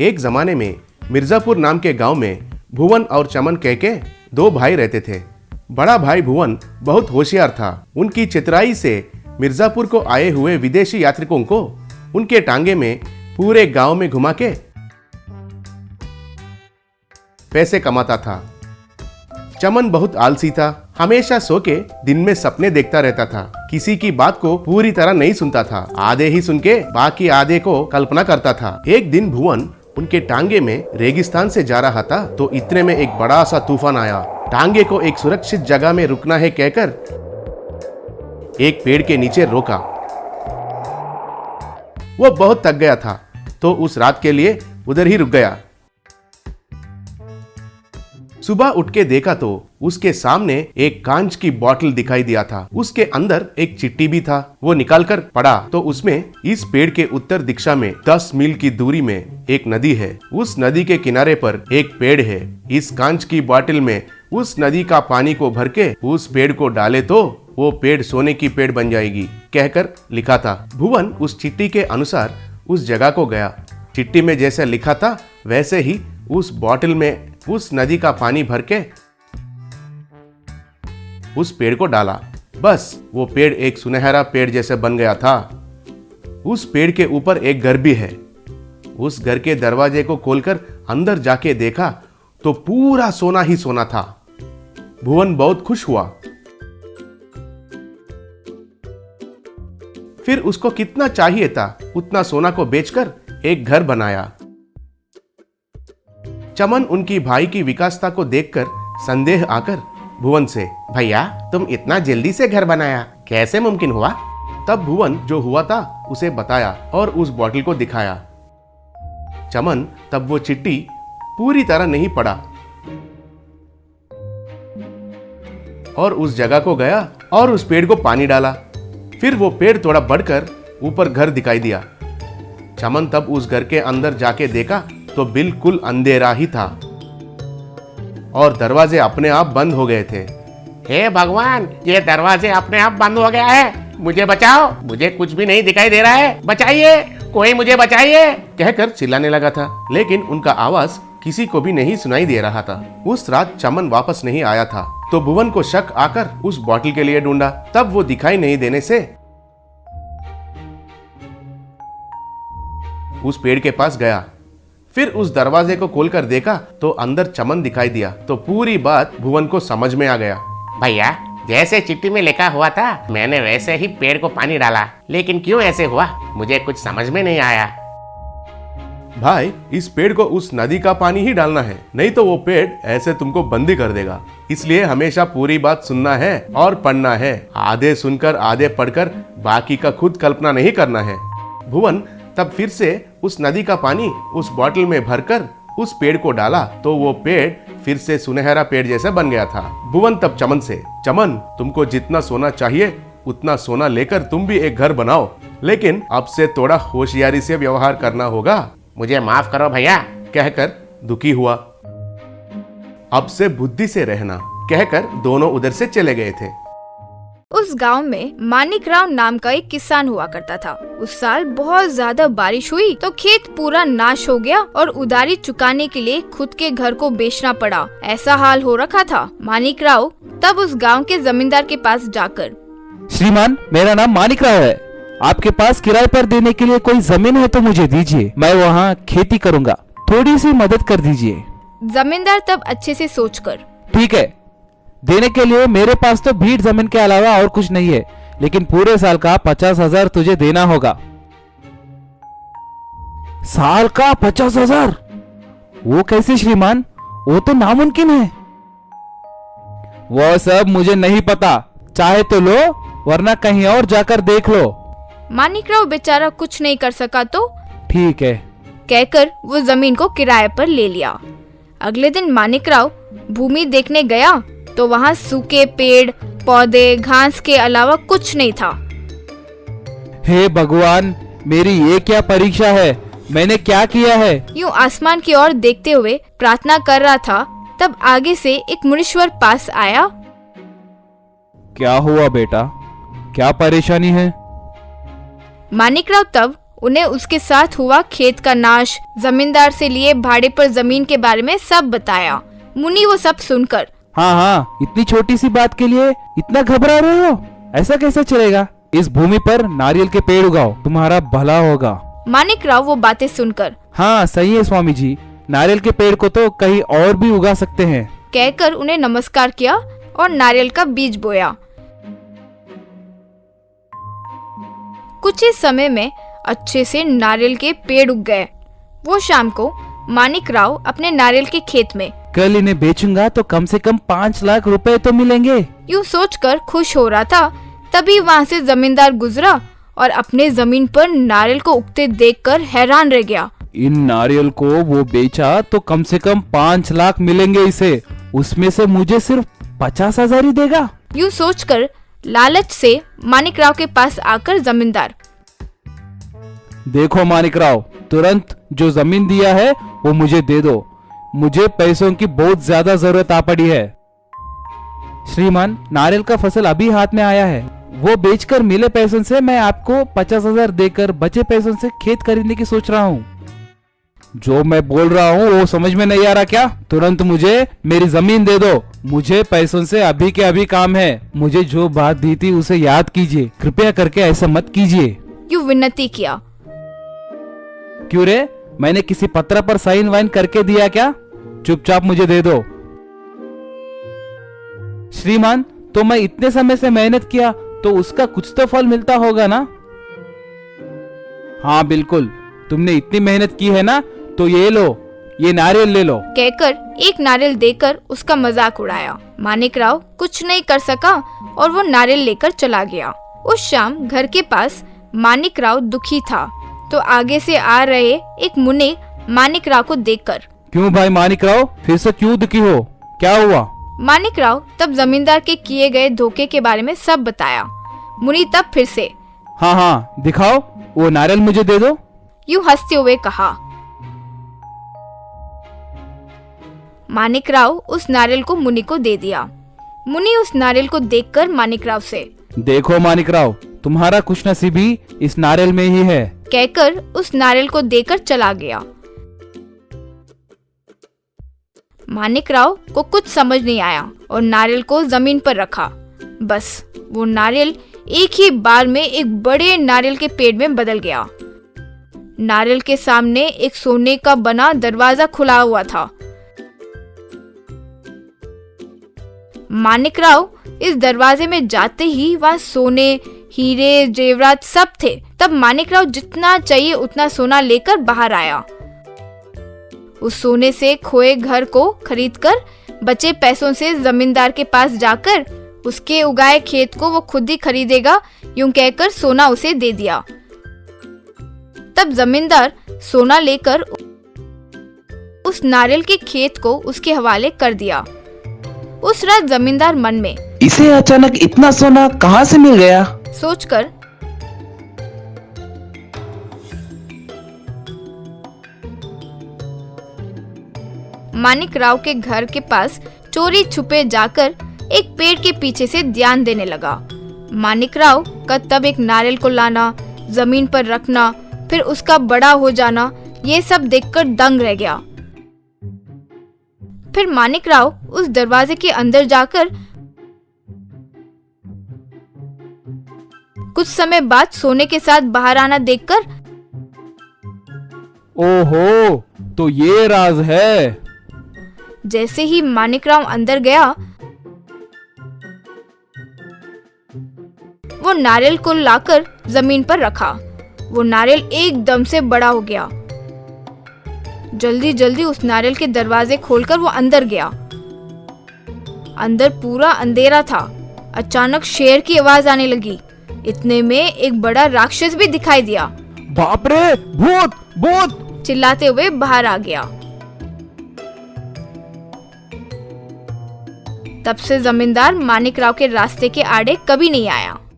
एक जमाने में मिर्जापुर नाम के गांव में भुवन और चमन कह के दो भाई रहते थे। बड़ा भाई भुवन बहुत होशियार था। उनकी चितराई से मिर्जापुर को आए हुए विदेशी यात्रिकों को उनके टांगे में पूरे गांव में घुमा के पैसे कमाता था। चमन बहुत आलसी था, हमेशा सो के दिन में सपने देखता रहता था। किसी की बात को पूरी तरह नहीं सुनता था, आधे ही सुन के बाकी आधे को कल्पना करता था। एक दिन भुवन उनके टांगे में रेगिस्तान से जा रहा था तो इतने में एक बड़ा सा तूफान आया। टांगे को एक सुरक्षित जगह में रुकना है कहकर एक पेड़ के नीचे रोका। वो बहुत थक गया था तो उस रात के लिए उधर ही रुक गया। सुबह उठ के देखा तो उसके सामने एक कांच की बोतल दिखाई दिया था। उसके अंदर एक चिट्ठी भी था। वो निकाल कर पढ़ा तो उसमें इस पेड़ के उत्तर दिशा में 10 मील की दूरी में एक नदी है। उस नदी के किनारे पर एक पेड़ है। इस कांच की बोतल में उस नदी का पानी को भर के उस पेड़ को डाले तो वो पेड़ सोने की पेड़ बन जाएगी कहकर लिखा था। भुवन उस चिट्ठी के अनुसार उस जगह को गया। चिट्ठी में जैसे लिखा था वैसे ही उस बोतल में उस नदी का पानी भर के उस पेड़ को डाला। बस वो पेड़ एक सुनहरा पेड़ जैसे बन गया था। उस पेड़ के ऊपर एक घर भी है। उस घर के दरवाजे को खोलकर अंदर जाके देखा तो पूरा सोना ही सोना था। भुवन बहुत खुश हुआ। फिर उसको कितना चाहिए था उतना सोना को बेचकर एक घर बनाया। चमन उनकी भाई की विकासता को देखकर संदेह आकर भुवन से, भैया तुम इतना जल्दी से घर बनाया, कैसे मुमकिन हुआ? तब भुवन जो हुआ था उसे बताया और उस बोतल को दिखाया। चमन तब वो चिट्ठी पूरी तरह नहीं पढ़ा और उस जगह को गया और उस पेड़ को पानी डाला। फिर वो पेड़ थोड़ा बढ़कर ऊपर घर दिखाई दिया। चमन तब उस घर के अंदर जाके देखा तो बिल्कुल अंधेरा ही था और दरवाजे अपने आप बंद हो गए थे। हे भगवान, ये दरवाजे अपने आप बंद हो गया है, मुझे बचाओ, मुझे कुछ भी नहीं दिखाई दे रहा है, बचाइए, कोई मुझे बचाइए कहकर चिल्लाने लगा था। लेकिन उनका आवाज किसी को भी नहीं सुनाई दे रहा था। उस रात चमन वापस नहीं आया था तो भुवन को शक आकर उस बोतल के लिए ढूंढा। तब वो दिखाई नहीं देने से उस पेड़ के पास गया। फिर उस दरवाजे को खोलकर देखा तो अंदर चमन दिखाई दिया तो पूरी बात भुवन को समझ में आ गया। भैया, जैसे चिट्ठी में लिखा हुआ था मैंने वैसे ही पेड़ को पानी डाला, लेकिन क्यों ऐसे हुआ मुझे कुछ समझ में नहीं आया। भाई, इस पेड़ को उस नदी का पानी ही डालना है, नहीं तो वो पेड़ ऐसे तुमको बंदी कर देगा। इसलिए हमेशा पूरी बात सुनना है और पढ़ना है। आधे सुनकर आधे पढ़कर बाकी का खुद कल्पना नहीं करना है। भुवन तब फिर से उस नदी का पानी उस बोतल में भरकर उस पेड़ को डाला तो वो पेड़ फिर से सुनहरा पेड़ जैसा बन गया था। भुवन तब चमन से, चमन तुमको जितना सोना चाहिए उतना सोना लेकर तुम भी एक घर बनाओ, लेकिन अब से थोड़ा होशियारी से व्यवहार करना होगा। मुझे माफ करो भैया कहकर दुखी हुआ। अब से बुद्धि से रहना कहकर दोनों उधर से चले गए थे। उस गांव में मानिकराव नाम का एक किसान हुआ करता था। उस साल बहुत ज्यादा बारिश हुई तो खेत पूरा नाश हो गया और उधारी चुकाने के लिए खुद के घर को बेचना पड़ा। ऐसा हाल हो रखा था। मानिकराव तब उस गांव के जमींदार के पास जाकर, श्रीमान, मेरा नाम मानिकराव है, आपके पास किराए पर देने के लिए कोई जमीन है तो मुझे दीजिए, मैं वहाँ खेती करूँगा, थोड़ी सी मदद कर दीजिए। जमींदार तब अच्छे से सोचकर, ठीक है, देने के लिए मेरे पास तो भीड़ जमीन के अलावा और कुछ नहीं है, लेकिन पूरे साल का 50,000 तुझे देना होगा। साल का 50,000? वो कैसे श्रीमान, वो तो नामुमकिन है। वो सब मुझे नहीं पता, चाहे तो लो वरना कहीं और जाकर देख लो। मानिकराव बेचारा कुछ नहीं कर सका तो ठीक है कहकर वो जमीन को किराए पर ले लिया। अगले दिन मानिकराव भूमि देखने गया तो वहाँ सूखे पेड़ पौधे घास के अलावा कुछ नहीं था। हे भगवान, मेरी ये क्या परीक्षा है, मैंने क्या किया है? यूं आसमान की ओर देखते हुए प्रार्थना कर रहा था। तब आगे से एक मुनीश्वर पास आया। क्या हुआ बेटा, क्या परेशानी है? मानिकराव तब उन्हें उसके साथ हुआ खेत का नाश, जमींदार से लिए भाड़े पर जमीन के बारे में सब बताया। मुनि वो सब सुनकर, हाँ हाँ, इतनी छोटी सी बात के लिए इतना घबरा रहे हो? ऐसा कैसे चलेगा? इस भूमि पर नारियल के पेड़ उगाओ, तुम्हारा भला होगा। मानिक राव वो बातें सुनकर, हाँ सही है स्वामी जी, नारियल के पेड़ को तो कहीं और भी उगा सकते हैं। कहकर उन्हें नमस्कार किया और नारियल का बीज बोया। कुछ ही समय में अच्छे से नारियल के पेड़ उग गए। वो शाम को मानिक राव अपने नारियल के खेत में, कल इन्हें बेचूंगा तो कम से कम 5 लाख रुपए तो मिलेंगे, यूँ सोचकर खुश हो रहा था। तभी वहाँ से जमींदार गुजरा और अपने जमीन पर नारियल को उगते देखकर हैरान रह गया। इन नारियल को वो बेचा तो कम से कम 5 लाख मिलेंगे इसे, उसमें से मुझे सिर्फ 50,000 ही देगा। यूँ सोचकर लालच से मानिक राव के पास आकर जमींदार, देखो मानिक राव, तुरंत जो जमीन दिया है वो मुझे दे दो, मुझे पैसों की बहुत ज्यादा जरूरत आ पड़ी है। श्रीमान, नारियल का फसल अभी हाथ में आया है, वो बेचकर मिले पैसों से मैं आपको 50,000 देकर बचे पैसों से खेत खरीदने की सोच रहा हूँ। जो मैं बोल रहा हूँ वो समझ में नहीं आ रहा क्या? तुरंत मुझे मेरी जमीन दे दो, मुझे पैसों से अभी के अभी काम है। मुझे जो बात दी थी उसे याद कीजिए, कृपया करके ऐसा मत कीजिए। यूँ विनती किया। क्यों रे, मैंने किसी पत्र पर साइन वाइन करके दिया क्या? चुपचाप मुझे दे दो। श्रीमान, तो मैं इतने समय से मेहनत किया तो उसका कुछ तो फल मिलता होगा ना? हाँ बिल्कुल, तुमने इतनी मेहनत की है ना, तो ये लो, ये नारियल ले लो। कहकर एक नारियल देकर उसका मजाक उड़ाया। मानिक राव कुछ नहीं कर सका और वो नारियल लेकर चला गया। उस शाम घर के पास मानिक राव दुखी था तो आगे से आ रहे एक मुनि मानिक राव को देखकर, क्यों भाई मानिक राव, फिर से क्यों दुखी हो? क्या हुआ? मानिक राव तब जमींदार के किए गए धोखे के बारे में सब बताया। मुनि तब फिर से, हाँ हाँ दिखाओ, वो नारियल मुझे दे दो। यूँ हंसते हुए कहा। मानिक राव उस नारियल को मुनि को दे दिया। मुनि उस नारियल को देखकर मानिक राव से, देखो मानिक राव, तुम्हारा खुश नसीबी इस नारियल में ही है, कहकर उस नारियल को देकर चला गया। मानिक राव को कुछ समझ नहीं आया और नारियल को जमीन पर रखा। बस वो नारियल एक ही बार में एक बड़े नारियल के पेड़ में बदल गया। नारियल के सामने एक सोने का बना दरवाजा खुला हुआ था। मानिक राव इस दरवाजे में जाते ही वहाँ सोने, हीरे, जेवरात सब थे। तब मानिक राव जितना चाहिए उतना सोना लेकर बाहर आया। उस सोने से खोए घर को खरीदकर बचे पैसों से जमींदार के पास जाकर उसके उगाए खेत को वो खुद ही खरीदेगा, यूं कहकर सोना उसे दे दिया। तब जमींदार सोना लेकर उस नारियल के खेत को उसके हवाले कर दिया। उस रात जमींदार मन में, इसे अचानक इतना सोना कहाँ से मिल गया? सोचकर मानिक राव के घर के पास चोरी छुपे जाकर एक पेड़ के पीछे से ध्यान देने लगा। मानिक राव का तब एक नारियल को लाना, जमीन पर रखना, फिर उसका बड़ा हो जाना, ये सब देखकर दंग रह गया। फिर मानिक राव उस दरवाजे के अंदर जाकर कुछ समय बाद सोने के साथ बाहर आना देखकर, ओहो, तो ये राज है। जैसे ही मानिक राव अंदर गया, वो नारियल को लाकर जमीन पर रखा। वो नारियल एकदम से बड़ा हो गया। जल्दी जल्दी उस नारियल के दरवाजे खोलकर वो अंदर गया। अंदर पूरा अंधेरा था। अचानक शेर की आवाज आने लगी। इतने में एक बड़ा राक्षस भी दिखाई दिया। बाप रे, भूत भूत, चिल्लाते हुए बाहर आ गया। तब से जमींदार मानिक राव के रास्ते के आड़े कभी नहीं आया।